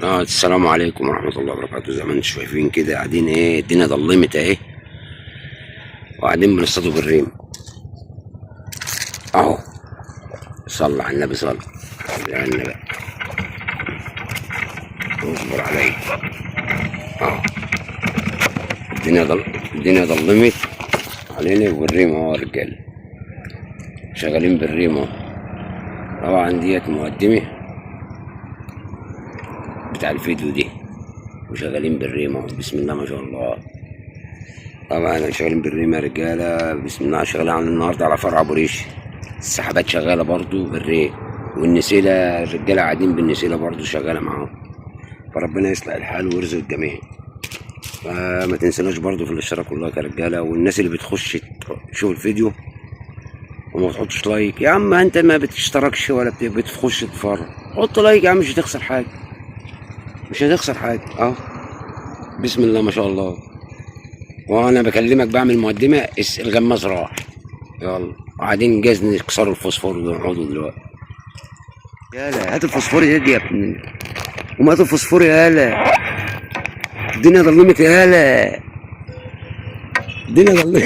السلام عليكم ورحمة الله وبركاته. زي ما انتم شايفين كده قاعدين الدنيا ضلمت وقاعدين بنصطادوا بالريم اهو. صلى على النبي، صلى على النبي، اصبر علي اهو. الدنيا ضلمت علينا بالريم اهو يا رجاله، شغالين بالريم اهو. طبعا ديت مقدمة بتاع الفيديو دي، وشغالين بالريم اهو. بسم الله ما شاء الله. طبعا شغالين بالريم يا رجاله، بسم الله. شغالين عن النهارده على فرع ابو ريش. السحابات شغاله برضو بالريم، والنسيله الرجاله قاعدين بالنسيله برضو شغاله معاهم. فربنا يصلح الحال ويرزق الجميع. فما تنسناش برضو في الاشتراك واللايك يا رجاله. والناس اللي بتخش تشوف الفيديو وما تحطش لايك، يا عم انت ما بتشتركش ولا بتخش تتفرج، حط لايك يا عم، مش هتخسر حاجه، مش هتخسر حاجه اهو. بسم الله ما شاء الله. وانا بكلمك بعمل مقدمه، الغماز راح، يلا قاعدين جاز نكسروا الفوسفور ونقعدوا دلوقتي. يالا هات الفوسفور يا ابني، وما هات الفوسفور يالا. الدنيا ضلمت يالا، الدنيا ضلمت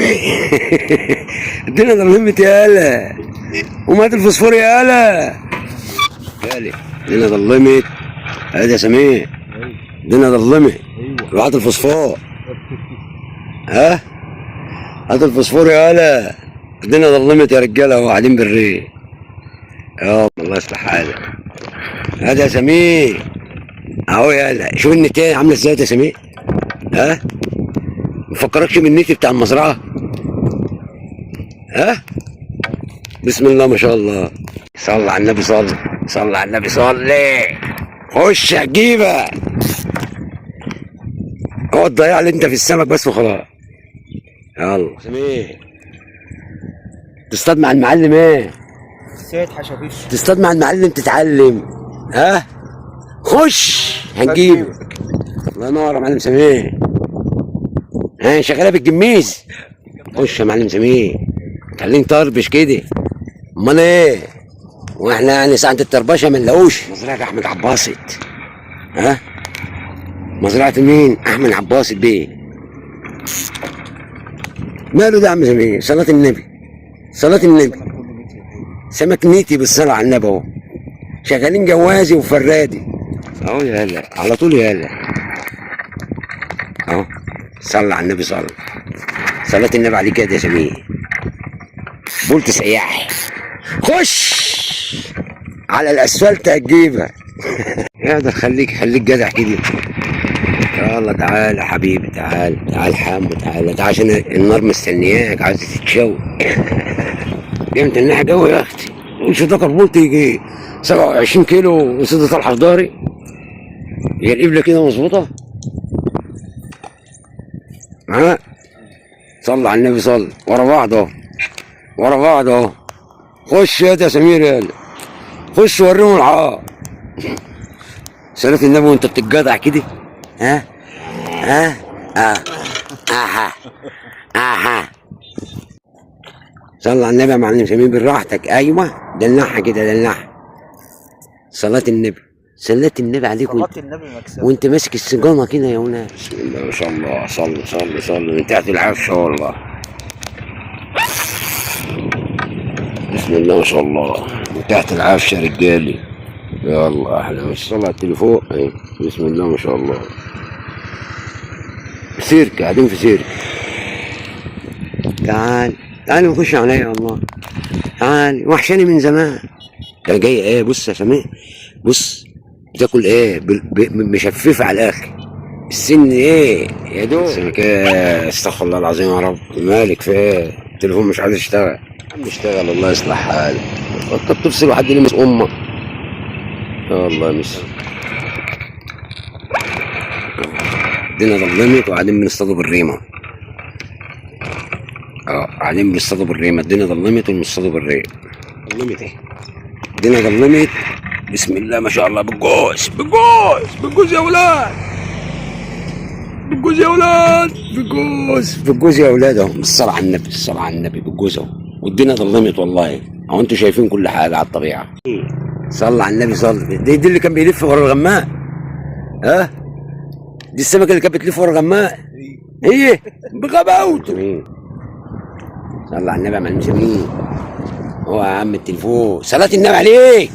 الدنيا ضلمت يالا، وما هات الفوسفور يالا. يالا الدنيا ضلمت، هادي يا سمير، الدنيا ضلمت، وهات الفوسفور. ها هات الفوسفور يالا، الدنيا ظلمت يا رجاله وقاعدين بالريق. يا الله يصلح حالك. هذا يا سمير اهو يالا. شوف النتايه عامله ازاي يا سمير. ها مفكركش بالنت بتاع المزرعه. ها بسم الله ما شاء الله. صلى على النبي، صلى على النبي، صلي. خش جيبه، اقعد ضيع لي انت في السمك بس وخلاص. يلا سمير، تصطاد مع المعلم سيد حشافيش، تصطاد مع المعلم تتعلم. ها خش هنجيبك. الله ينور يا معلم سمير. ها شغاله بالجميز. خش يا معلم سمير، خليني طربش كده. امال ايه؟ واحنا يعني ساعه الطربشه ما نلاقوش. مزرعه احمد عباسط. ها مزرعه مين؟ احمد عباسط بيه. ماله ده يا عم سمير؟ صلاه النبي، صلاه النبي. سمك نيتي بالصلاة على النبي اهو. شغالين جوازي وفرادي اهو يالا، على طول يالا اهو. صلى على النبي، صلاة النبي عليك يا سمير. بولت سياحي، خش على الاسفلت هتجيبها يقدر. خليك جدع كده. يلا تعال يا حبيبي، تعال حمو، تعال عشان النار مستنياك، عايز تتشوي. جامد الناحية جوي يا اختي. مش ده كربولت يجي 27 كيلو وسيدة طلحة في ضهري. هي القبلة كده مظبوطة. ها صلى على النبي، صلى ورا بعض اهو، ورا بعض اهو. خش يا سمير يالا، خش وريهم العار. صلاة النبي وانت بتتجدع كده. ها اها صلى على النبي يا معلم سمير براحتك. ايوه دلعها كده، دلعها. صلاة النبي، صلاة النبي عليك. وانت ماسك السجانة كده يا ولاد. بسم الله ما شاء الله. صلي من تحت العفشه والله. بسم الله ما شاء الله، من تحت العفشه يا رجالي. يلا احلى مش صلى على التليفون. بسم الله ما شاء الله. سيرك، قاعدين في سيرك. تعال نخش عليا والله. تعال، وحشاني من زمان. ده جاي بص يا سمير، بص بتاكل مشففه على الاخر. السن يا دوب سمك. استغفر الله العظيم يا رب. مالك في التليفون مش عايز يشتغل. عم يشتغل، الله يصلح حالك. انت بتفصل وحد يلمس امك. والله مش الدنيا ظلمت وقاعدين بنصطادوا بالريمه. قاعدين بنصطادوا بالريمه. الدنيا ظلمت وبنصطادوا بالريمه. ظلمت الدنيا ظلمت. بسم الله ما شاء الله. بالجوز يا ولاد، بالجوز يا ولاد اهو. الصلاة على النبي، بالجوز اهو. والدنيا ظلمت والله اهو. انتوا شايفين كل حاجه على الطبيعه. صلى على النبي، صلى. دي اللي كان بيلف ورا الغماء. ها؟ دي السمكه اللي كانت بتلف ورا غماء. هي بغباوته مين؟ صلى على النبي يا معلم سمين. هو يا عم التليفون صلاة النبي عليك.